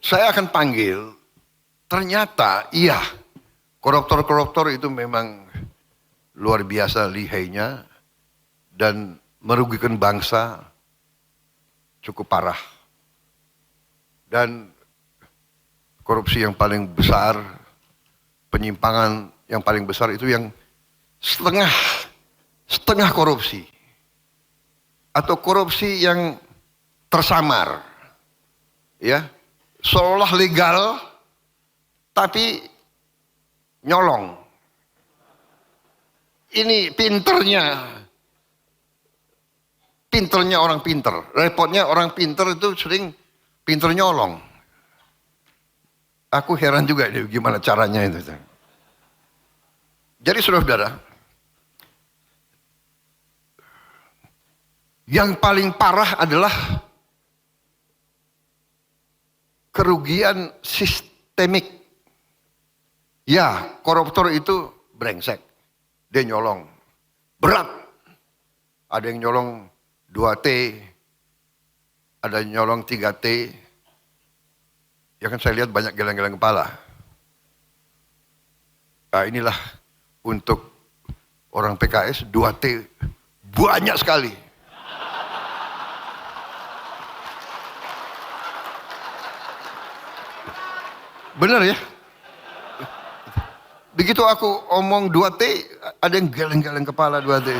saya akan panggil, ternyata iya, koruptor-koruptor itu memang luar biasa lihainya dan merugikan bangsa cukup parah. Dan korupsi yang paling besar, penyimpangan yang paling besar itu yang setengah korupsi. Atau korupsi yang tersamar. Ya, seolah legal tapi nyolong. Ini pinternya orang pinter. Repotnya orang pinter itu sering pinter nyolong. Aku heran juga deh gimana caranya itu. Jadi saudara-saudara, yang paling parah adalah kerugian sistemik. Ya, koruptor itu brengsek. Dia nyolong. Berat. Ada yang nyolong 2T, ada yang nyolong 3T. Ya kan saya lihat banyak geleng-geleng kepala. Nah inilah untuk orang PKS 2T banyak sekali. Benar ya? Begitu aku omong 2T, ada yang geleng-geleng kepala 2T.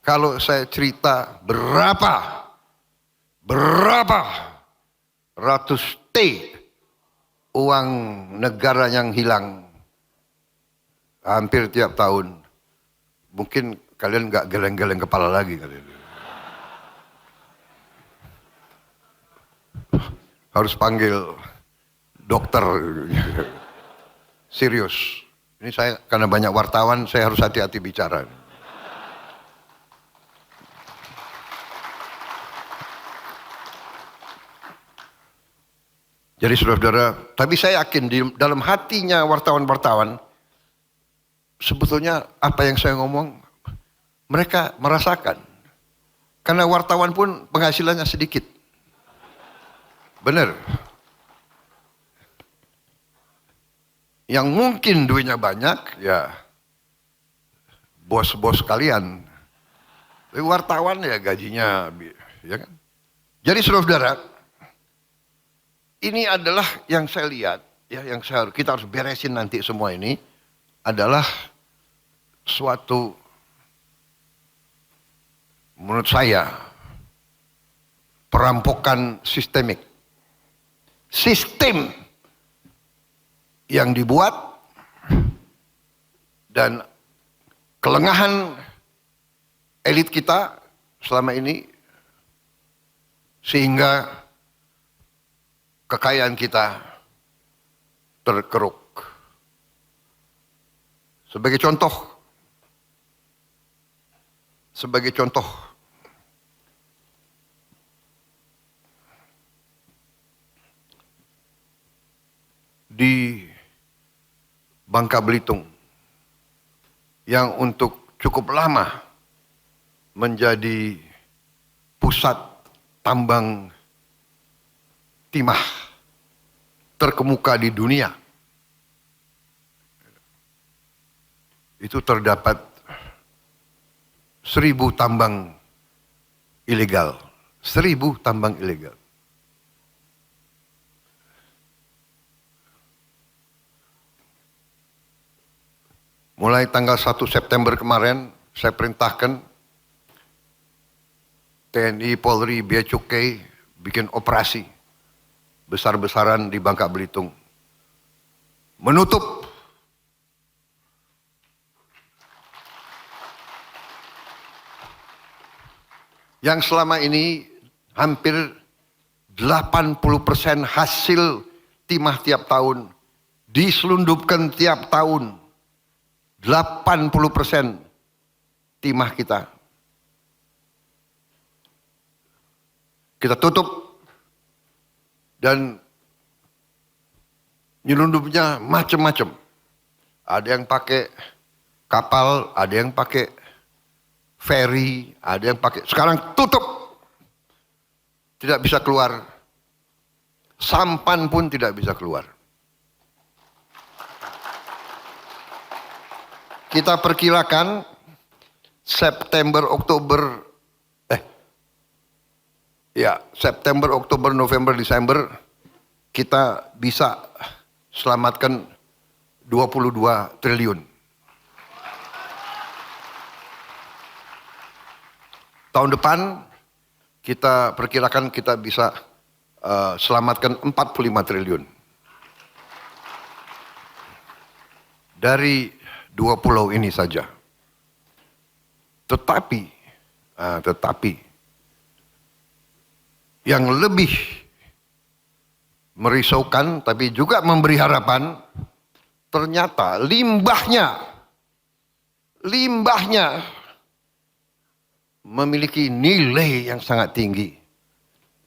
Kalau saya cerita berapa ratus T uang negara yang hilang hampir tiap tahun, mungkin kalian nggak geleng-geleng kepala lagi kalian. Harus panggil dokter. Serius. Ini saya karena banyak wartawan, saya harus hati-hati bicara. Jadi saudara-saudara, tapi saya yakin di dalam hatinya wartawan-wartawan, sebetulnya apa yang saya ngomong, mereka merasakan. Karena wartawan pun penghasilannya sedikit. Benar. Yang mungkin duitnya banyak, ya bos-bos kalian. Tapi wartawan ya gajinya, ya kan. Jadi saudara-saudara, ini adalah yang saya lihat, ya, yang kita harus beresin nanti semua ini adalah suatu, menurut saya, perampokan sistemik. Sistem yang dibuat dan kelengahan elit kita selama ini sehingga kekayaan kita terkeruk. Sebagai contoh, di Bangka Belitung yang untuk cukup lama menjadi pusat tambang timah terkemuka di dunia. Itu terdapat 1.000 tambang ilegal. 1.000 tambang ilegal. Mulai tanggal 1 September kemarin, saya perintahkan TNI, Polri, Bea Cukai bikin operasi besar-besaran di Bangka Belitung. Menutup yang selama ini hampir 80% hasil timah tiap tahun diselundupkan tiap tahun. 80% timah kita tutup dan nyelundupnya macam-macam. Ada yang pakai kapal, ada yang pakai ferry, ada yang pakai. Sekarang tutup. Tidak bisa keluar. Sampan pun tidak bisa keluar. Kita perkirakan September, Oktober, November, Desember kita bisa selamatkan 22 triliun. Tahun depan kita perkirakan kita bisa selamatkan 45 triliun. Dari 2 pulau ini saja. Tetapi yang lebih merisaukan tapi juga memberi harapan, ternyata limbahnya memiliki nilai yang sangat tinggi.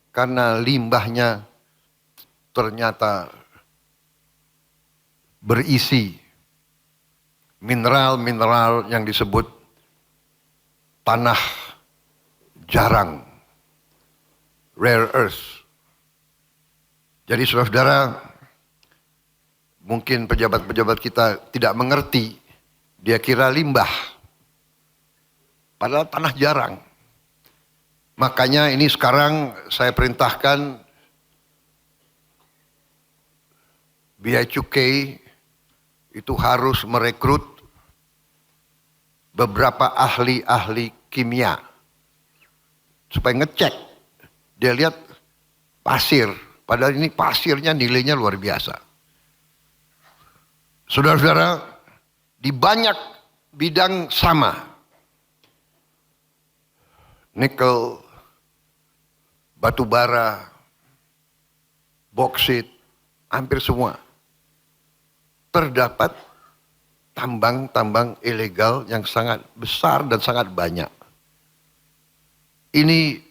Karena limbahnya ternyata berisi mineral-mineral yang disebut tanah jarang, rare earth. Jadi saudara-saudara, mungkin pejabat-pejabat kita tidak mengerti, dia kira limbah, padahal tanah jarang. Makanya ini sekarang saya perintahkan Bea Cukai itu harus merekrut beberapa ahli-ahli kimia supaya ngecek. Dia lihat pasir, padahal ini pasirnya nilainya luar biasa. Saudara-saudara, di banyak bidang sama. Nikel, batu bara, boksit, hampir semua. Terdapat tambang-tambang ilegal yang sangat besar dan sangat banyak. Ini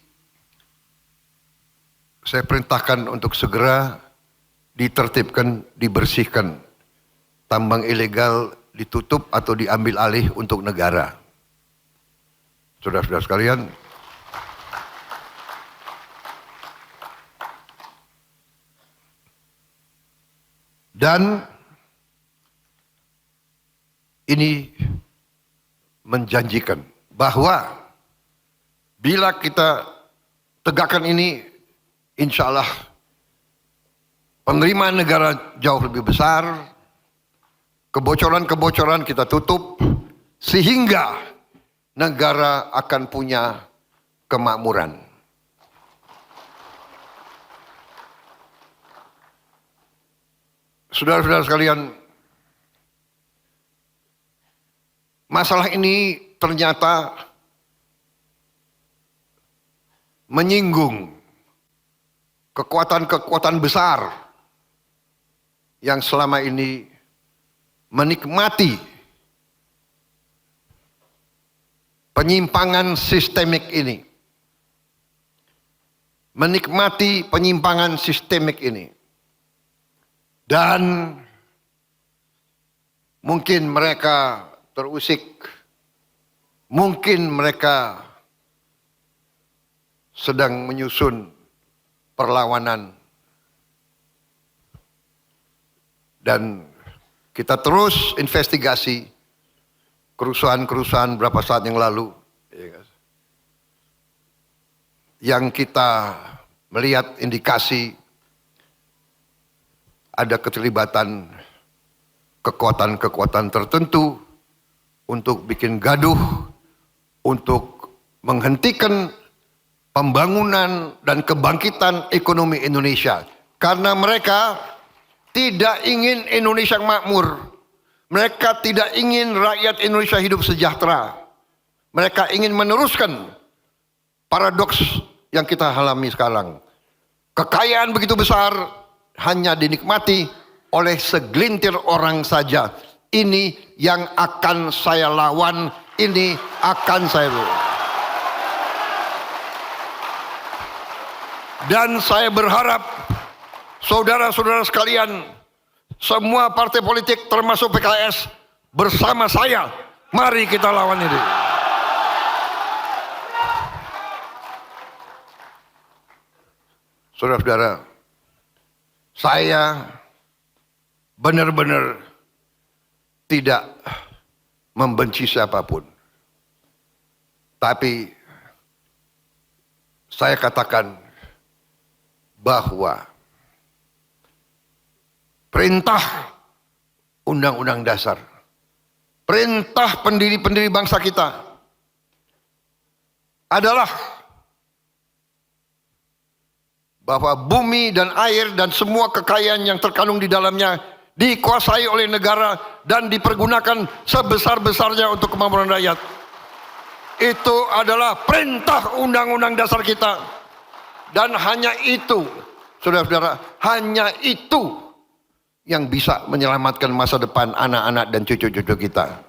saya perintahkan untuk segera ditertibkan, dibersihkan. Tambang ilegal ditutup atau diambil alih untuk negara. Saudara-saudara sekalian, dan ini menjanjikan bahwa bila kita tegakkan ini, insya Allah penerimaan negara jauh lebih besar, kebocoran-kebocoran kita tutup, sehingga negara akan punya kemakmuran. Saudara-saudara sekalian, masalah ini ternyata menyinggung kekuatan-kekuatan besar yang selama ini menikmati penyimpangan sistemik ini. Menikmati penyimpangan sistemik ini. Dan mungkin mereka terusik, mungkin mereka sedang menyusun perlawanan, dan kita terus investigasi kerusuhan-kerusuhan beberapa saat yang lalu, yang kita melihat indikasi ada keterlibatan kekuatan-kekuatan tertentu untuk bikin gaduh, untuk menghentikan pembangunan dan kebangkitan ekonomi Indonesia. Karena mereka tidak ingin Indonesia makmur. Mereka tidak ingin rakyat Indonesia hidup sejahtera. Mereka ingin meneruskan paradoks yang kita alami sekarang. Kekayaan begitu besar hanya dinikmati oleh segelintir orang saja. Ini yang akan saya lawan, ini akan saya lawan. Dan saya berharap saudara-saudara sekalian, semua partai politik termasuk PKS bersama saya, mari kita lawan ini. Saudara-saudara, saya benar-benar tidak membenci siapapun. Tapi saya katakan bahwa perintah Undang-Undang Dasar, perintah pendiri-pendiri bangsa kita adalah bahwa bumi dan air dan semua kekayaan yang terkandung di dalamnya dikuasai oleh negara dan dipergunakan sebesar-besarnya untuk kemakmuran rakyat. Itu adalah perintah Undang-Undang Dasar kita. Dan hanya itu, saudara-saudara, hanya itu yang bisa menyelamatkan masa depan anak-anak dan cucu-cucu kita.